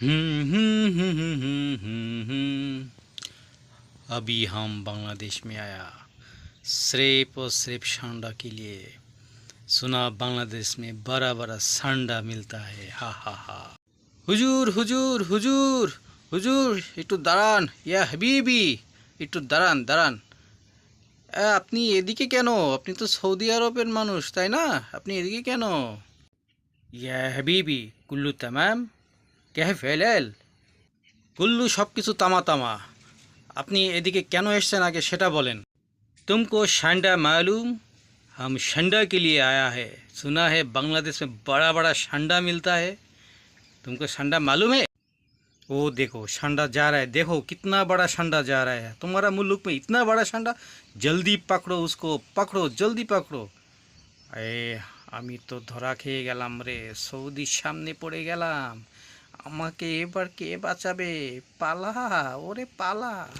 हम्म हम्म हम्म हम्म अभी हम बांग्लादेश में आया सिर्फ और सिर्फ सांडा के लिए। सुना बांग्लादेश में बड़ा बड़ा सांडा मिलता है। हा हा हा। हुजूर हुजूर हुजूर हुजूर একটু দাঁড়ান, ইয়া হাবিবি, একটু দাঁড়ান দাঁড়ান। আপনি এদিকে কেন? আপনি তো সৌদি আরবের মানুষ, তাই না? আপনি এদিকে কেন? ইয়া হাবিবি, কুল্লু তামাম, কেহে ফেলেল, কুল্লু সব কিছু তামা তামা। আপনি এদিকে কেন এসেছেন আগে সেটা বলেন। तुमको शंडा मालूम? हम शंडा के लिए आया है। सुना है बांग्लादेश में बड़ा बड़ा शंडा मिलता है। तुमको शंडा मालूम है? वो देखो शंडा जा रहा है, देखो कितना बड़ा शंडा जा रहा है। तुम्हारा मुल्क में इतना बड़ा शंडा, जल्दी पकड़ो उसको, पकड़ो जल्दी पकड़ो। अरे আমি তো ধরা খেয়ে গেলাম রে, সৌদির সামনে পড়ে গেলাম। আমাকে এবার কে বাঁচাবে? পালা, ওরে পালা।